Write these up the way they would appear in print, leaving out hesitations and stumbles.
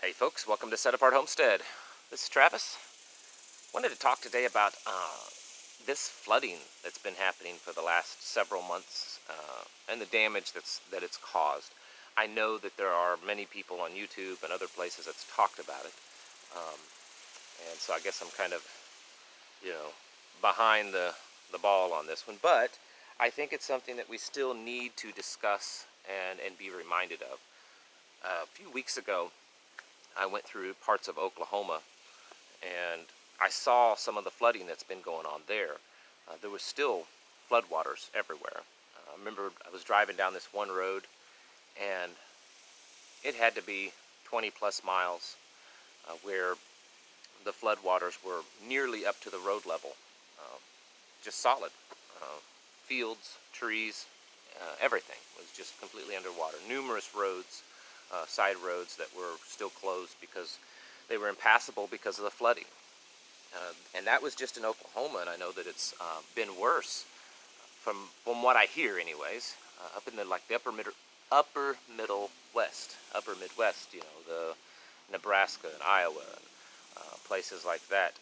Hey folks, welcome to Set Apart Homestead. This is Travis. Wanted to talk today about this flooding that's been happening for the last several months and the damage that it's caused. I know that there are many people on YouTube and other places that's talked about it, and so I guess I'm kind of, behind the ball on this one. But I think it's something that we still need to discuss and be reminded of. A few weeks ago, I went through parts of Oklahoma and I saw some of the flooding that's been going on there. There was still floodwaters everywhere. I remember I was driving down this one road and it had to be 20 plus miles where the floodwaters were nearly up to the road level. Just solid. Fields, trees, everything was just completely underwater. Numerous roads, side roads that were still closed because they were impassable because of the flooding. And that was just in Oklahoma, and I know that it's been worse from what I hear anyways, up in the upper Midwest, the Nebraska and Iowa, and places like that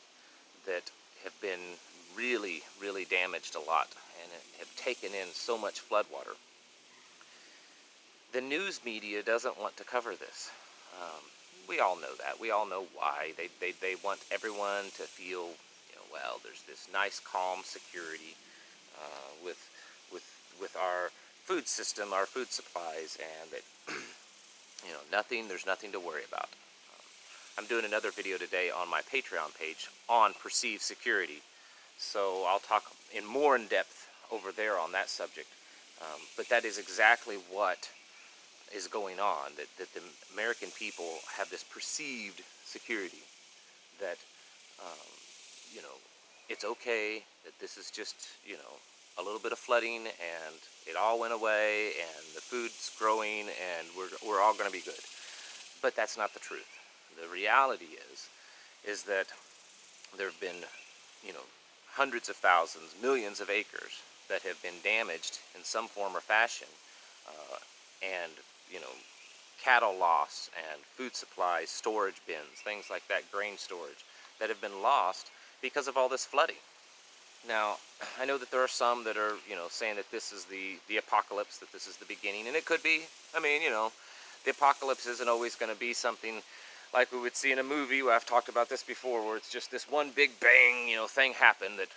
have been really, really damaged a lot and have taken in so much floodwater. The news media doesn't want to cover this. We all know that. We all know why. They want everyone to feel, well, there's this nice, calm security with our food system, our food supplies, and that there's nothing to worry about. I'm doing another video today on my Patreon page on perceived security, so I'll talk more in depth over there on that subject. But that is exactly what is going on, that the American people have this perceived security that it's okay, that this is just a little bit of flooding and it all went away and the food's growing and we're all going to be good. But that's not the truth. The reality is that there have been hundreds of thousands, millions of acres that have been damaged in some form or fashion, and cattle loss and food supplies, storage bins, things like that, grain storage, that have been lost because of all this flooding. Now, I know that there are some that are, saying that this is the apocalypse, that this is the beginning, and it could be. I mean, the apocalypse isn't always going to be something like we would see in a movie, where I've talked about this before, where it's just this one big bang, thing happened that,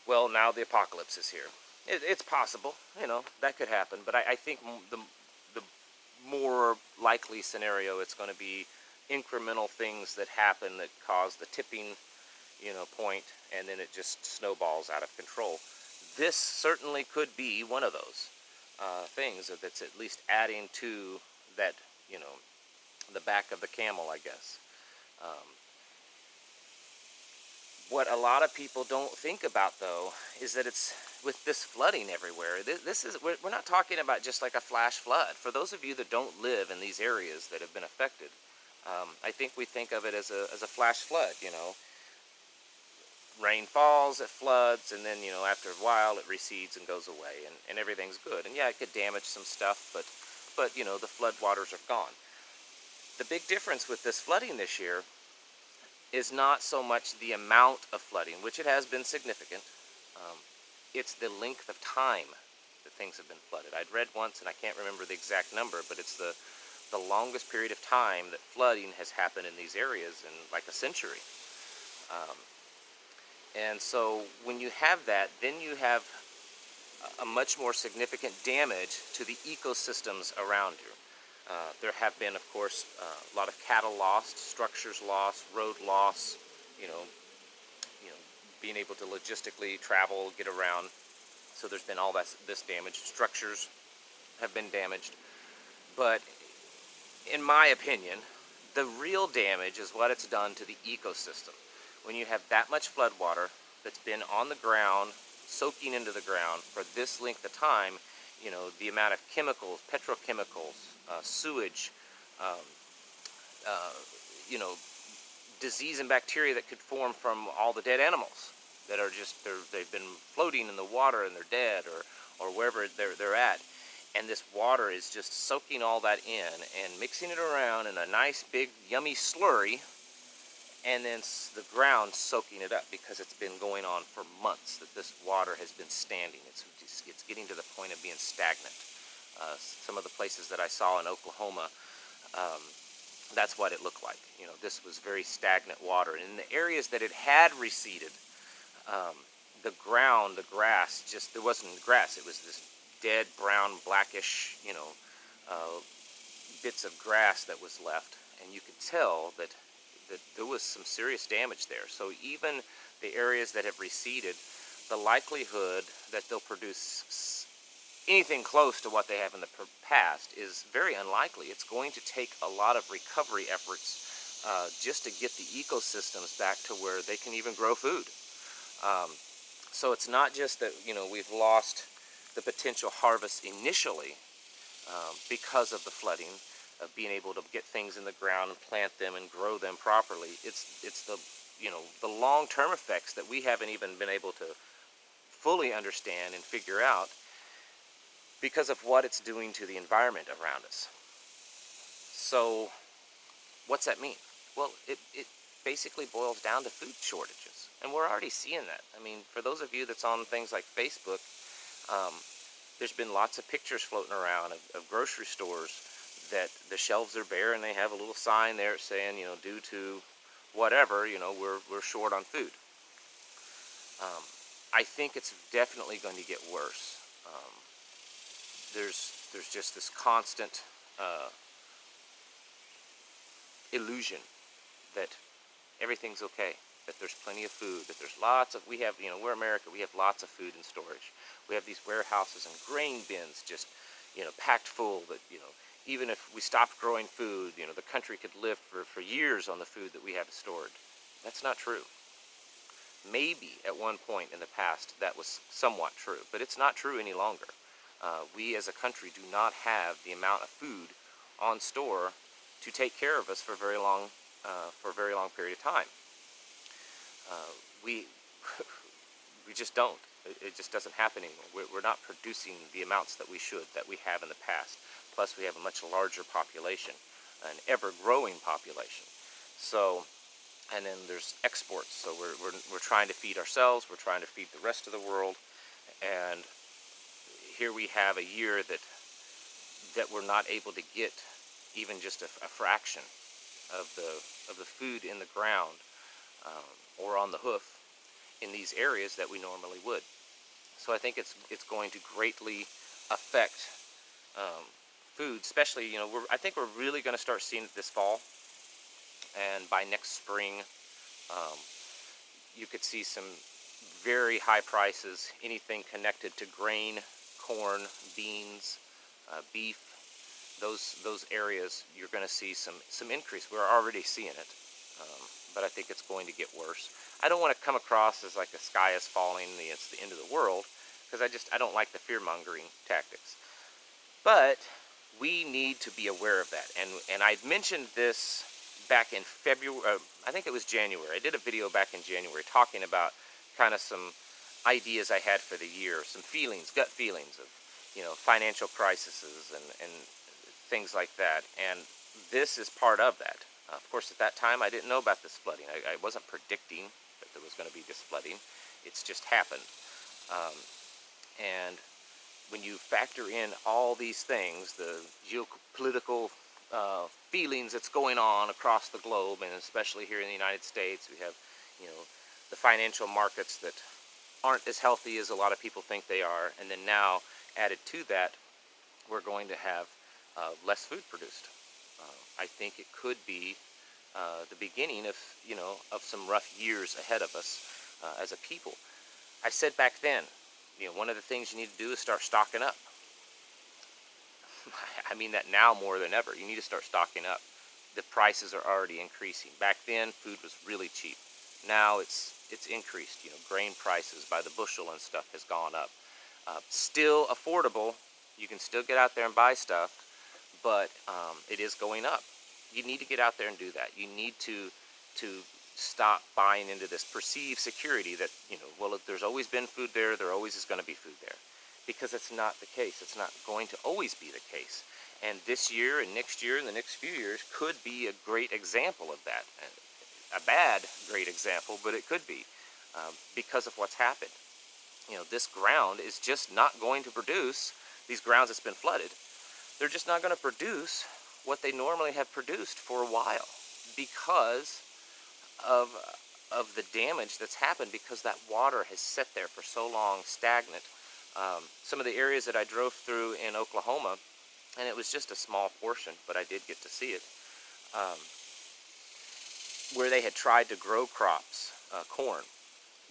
well, now the apocalypse is here. It's possible, that could happen, but I think the more likely scenario, it's going to be incremental things that happen that cause the tipping, point, and then it just snowballs out of control. This certainly could be one of those things that's at least adding to that, the back of the camel, I guess. What a lot of people don't think about, though, is that it's with this flooding everywhere. We're not talking about just like a flash flood. For those of you that don't live in these areas that have been affected, I think we think of it as a flash flood. Rain falls, it floods, and then after a while it recedes and goes away, and everything's good. And yeah, it could damage some stuff, but the flood waters are gone. The big difference with this flooding this year is not so much the amount of flooding, which it has been significant. It's the length of time that things have been flooded. I'd read once, and I can't remember the exact number, but it's the longest period of time that flooding has happened in these areas in like a century. And so when you have that, then you have a much more significant damage to the ecosystems around you. There have been, of course, a lot of cattle lost, structures lost, road loss, being able to logistically travel, get around. So there's been all this damage. Structures have been damaged. But in my opinion, the real damage is what it's done to the ecosystem. When you have that much flood water that's been on the ground, soaking into the ground for this length of time, the amount of chemicals, petrochemicals, sewage, disease and bacteria that could form from all the dead animals that are they've been floating in the water and they're dead, or wherever they're at. and this water is just soaking all that in and mixing it around in a nice big yummy slurry, and then the ground soaking it up, because it's been going on for months that this water has been standing. It's getting to the point of being stagnant. Some of the places that I saw in Oklahoma, that's what it looked like. You know, this was very stagnant water. And in the areas that it had receded, the ground, the grass, just, there wasn't grass. It was this dead, brown, blackish, you know, bits of grass that was left. And you could tell that there was some serious damage there. So even the areas that have receded, the likelihood that they'll produce anything close to what they have in the past is very unlikely. It's going to take a lot of recovery efforts just to get the ecosystems back to where they can even grow food. So it's not just that, you know, we've lost the potential harvest initially because of the flooding, of being able to get things in the ground and plant them and grow them properly. It's the, you know, the long-term effects that we haven't even been able to fully understand and figure out because of what it's doing to the environment around us. So what's that mean? Well, it basically boils down to food shortages, and we're already seeing that. I mean, for those of you that's on things like Facebook, there's been lots of pictures floating around of grocery stores that the shelves are bare, and they have a little sign there saying, you know, due to whatever, you know, we're short on food. I think it's definitely going to get worse. There's just this constant illusion that everything's okay, that there's plenty of food, that there's lots of, we have, you know, we're America, we have lots of food in storage. We have these warehouses and grain bins just, you know, packed full that, you know, even if we stopped growing food, you know, the country could live for years on the food that we have stored. That's not true. Maybe at one point in the past that was somewhat true, but it's not true any longer. We as a country do not have the amount of food on store to take care of us for a very long period of time. We just don't. It just doesn't happen anymore. We're not producing the amounts that we should, that we have in the past. Plus, we have a much larger population, an ever-growing population. So, and then there's exports. So we're trying to feed ourselves. We're trying to feed the rest of the world. And here we have a year that we're not able to get even just a fraction of the food in the ground or on the hoof in these areas that we normally would. So I think it's going to greatly affect food, especially, you know, I think we're really going to start seeing it this fall, and by next spring you could see some very high prices, anything connected to grain, corn, beans, beef. Those areas, you're going to see some increase. We're already seeing it, but I think it's going to get worse. I don't want to come across as like the sky is falling, it's the end of the world, because I don't like the fear-mongering tactics. But we need to be aware of that, and I'd mentioned this back in February, I think it was January. I did a video back in January talking about kind of some ideas I had for the year, some feelings, gut feelings of, you know, financial crises and things like that, and this is part of that. Of course, at that time, I didn't know about this flooding. I wasn't predicting that there was going to be this flooding. It's just happened. And when you factor in all these things, the geopolitical feelings that's going on across the globe, and especially here in the United States, we have, you know, the financial markets that aren't as healthy as a lot of people think they are, and then now added to that, we're going to have less food produced. I think it could be the beginning of, you know, of some rough years ahead of us as a people. I said back then, you know, one of the things you need to do is start stocking up. I mean that now more than ever. You need to start stocking up. The prices are already increasing. Back then, food was really cheap. Now it's increased. You know, grain prices by the bushel and stuff has gone up. Still affordable. You can still get out there and buy stuff, but it is going up. You need to get out there and do that. You need to stop buying into this perceived security that, you know, well, if there's always been food there, there always is going to be food there. because it's not the case. It's not going to always be the case. And this year and next year and the next few years could be a great example of that. A bad, great example, but it could be because of what's happened. You know, this ground is just not going to produce, these grounds that's been flooded, they're just not going to produce what they normally have produced for a while because of the damage that's happened, because that water has sat there for so long stagnant. Some of the areas that I drove through in Oklahoma, and it was just a small portion, but I did get to see it, where they had tried to grow crops, corn.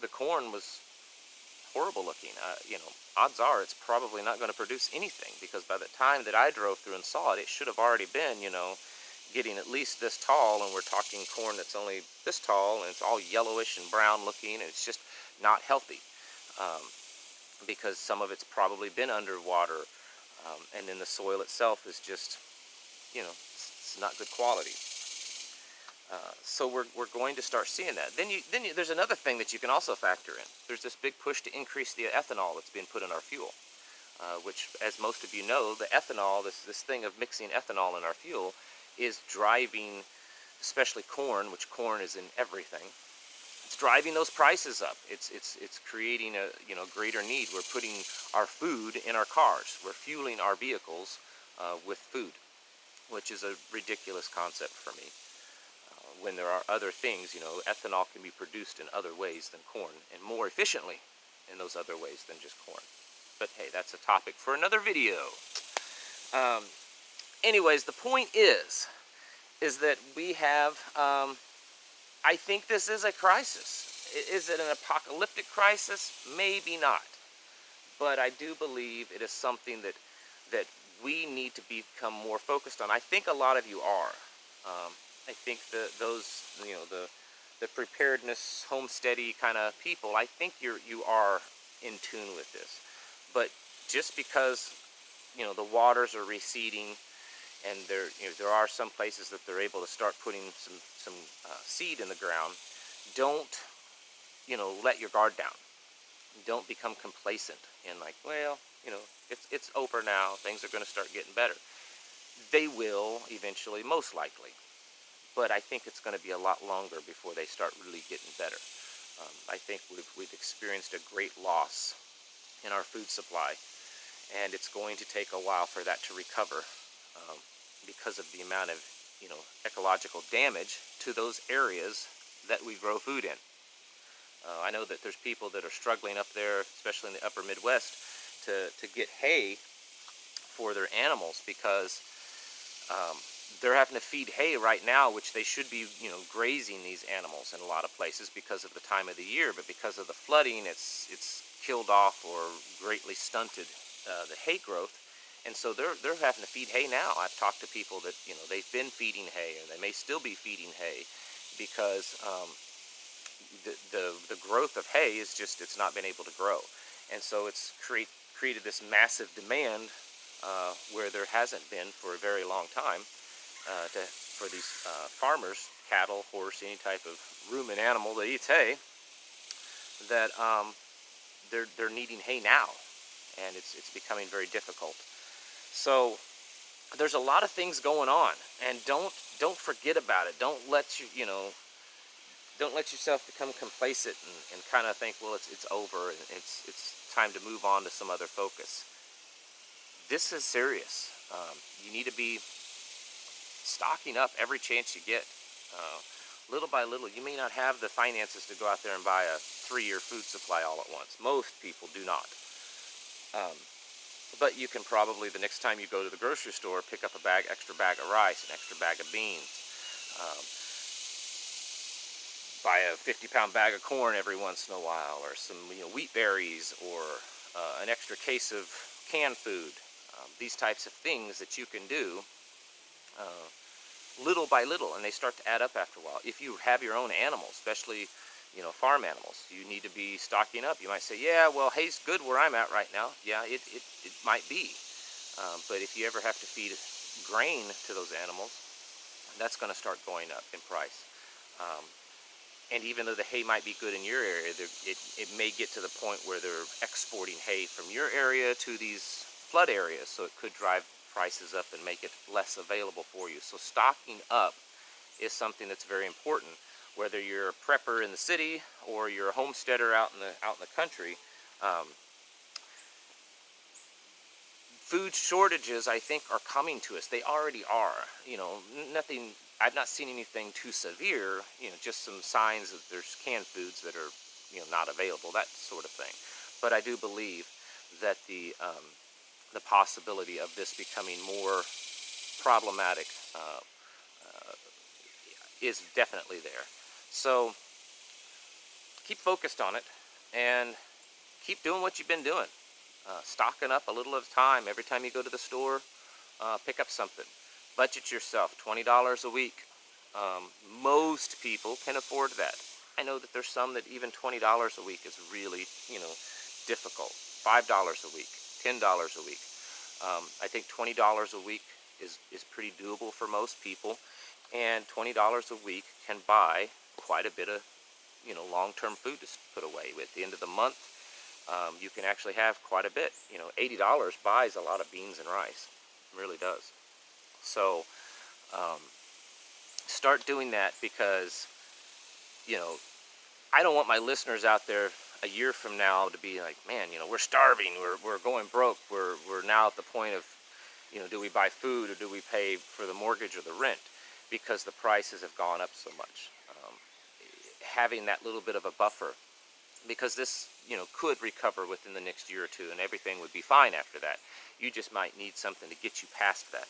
The corn was horrible looking. You know, odds are it's probably not going to produce anything, because by the time that I drove through and saw it, it should have already been, you know, getting at least this tall, and we're talking corn that's only this tall, and it's all yellowish and brown looking, and it's just not healthy, because some of it's probably been underwater, and then the soil itself is just, you know, it's not good quality. So we're going to start seeing that. Then there's another thing that you can also factor in. There's this big push to increase the ethanol that's being put in our fuel, which, as most of you know, the ethanol, this thing of mixing ethanol in our fuel, is driving, especially corn, which corn is in everything. It's driving those prices up. It's creating a, you know, greater need. We're putting our food in our cars. We're fueling our vehicles with food, which is a ridiculous concept for me. When there are other things, you know, ethanol can be produced in other ways than corn, and more efficiently in those other ways than just corn. But hey, that's a topic for another video. Anyways, the point is that we have, I think this is a crisis. Is it an apocalyptic crisis? Maybe not. But I do believe it is something that we need to become more focused on. I think a lot of you are. I think those, you know, the preparedness, homesteady kind of people, I think you are in tune with this. But just because, you know, the waters are receding, and there are some places that they're able to start putting some seed in the ground, don't, you know, let your guard down. Don't become complacent and like, well, you know, it's over now, things are going to start getting better. They will eventually, most likely. But I think it's going to be a lot longer before they start really getting better. I think we've experienced a great loss in our food supply, and it's going to take a while for that to recover, because of the amount of, you know, ecological damage to those areas that we grow food in. I know that there's people that are struggling up there, especially in the upper Midwest, to get hay for their animals, because they're having to feed hay right now, which they should be, you know, grazing these animals in a lot of places because of the time of the year, but because of the flooding, it's killed off or greatly stunted the hay growth, and so they're having to feed hay now. I've talked to people that, you know, they've been feeding hay, and they may still be feeding hay, because the growth of hay is just, it's not been able to grow, and so it's created this massive demand where there hasn't been for a very long time. For these farmers, cattle, horse, any type of ruminant animal that eats hay, that they're needing hay now, and it's becoming very difficult. So there's a lot of things going on, and don't forget about it. Don't let yourself become complacent and kind of think, well, it's over, and it's time to move on to some other focus. This is serious. You need to be stocking up every chance you get, little by little. You may not have the finances to go out there and buy a 3-year food supply all at once. Most people do not. But you can probably, the next time you go to the grocery store, pick up extra bag of rice, an extra bag of beans, buy a 50-pound bag of corn every once in a while, or some, you know, wheat berries, or an extra case of canned food. These types of things that you can do little by little, and they start to add up after a while. If you have your own animals, especially, you know, farm animals, you need to be stocking up. You might say, yeah, well, hay's good where I'm at right now. Yeah, it might be. But if you ever have to feed grain to those animals, that's going to start going up in price. And even though the hay might be good in your area, it may get to the point where they're exporting hay from your area to these flood areas, so it could drive prices up and make it less available for you. So stocking up is something that's very important, whether you're a prepper in the city or you're a homesteader out in the country. Food shortages, I think, are coming to us. They already are. You know, nothing. I've not seen anything too severe. You know, just some signs that there's canned foods that are, you know, not available, that sort of thing. But I do believe that the possibility of this becoming more problematic is definitely there. So keep focused on it and keep doing what you've been doing. Stocking up a little at a time. Every time you go to the store, pick up something. Budget yourself, $20 a week. Most people can afford that. I know that there's some that even $20 a week is really, you know, difficult. $5 a week, $10 a week. I think $20 a week is pretty doable for most people, and $20 a week can buy quite a bit of, you know, long-term food to put away. At the end of the month, you can actually have quite a bit. You know, $80 buys a lot of beans and rice. It really does. So start doing that, because, you know, I don't want my listeners out there a year from now to be like, man, you know, we're starving, we're going broke, we're now at the point of, you know, do we buy food or do we pay for the mortgage or the rent, because the prices have gone up so much. Having that little bit of a buffer, because this, you know, could recover within the next year or two and everything would be fine after that. You just might need something to get you past that.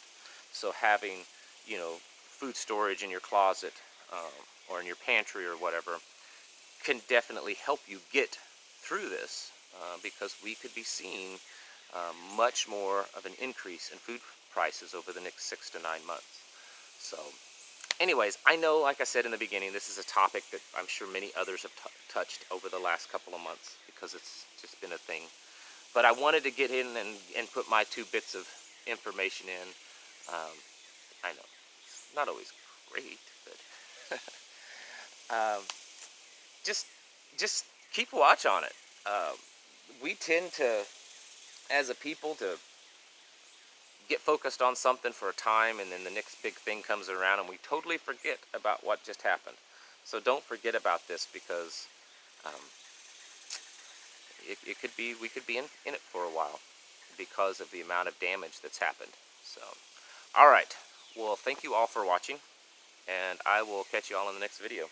So having, you know, food storage in your closet or in your pantry or whatever can definitely help you get through this, because we could be seeing much more of an increase in food prices over the next 6 to 9 months. So anyways, I know, like I said in the beginning, this is a topic that I'm sure many others have touched over the last couple of months, because it's just been a thing. But I wanted to get in and put my 2 bits of information in. I know, it's not always great, but just keep watch on it. We tend to, as a people, to get focused on something for a time, and then the next big thing comes around and we totally forget about what just happened. So don't forget about this, because it could be, we could be in it for a while because of the amount of damage that's happened. So, all right. Well, thank you all for watching, and I will catch you all in the next video.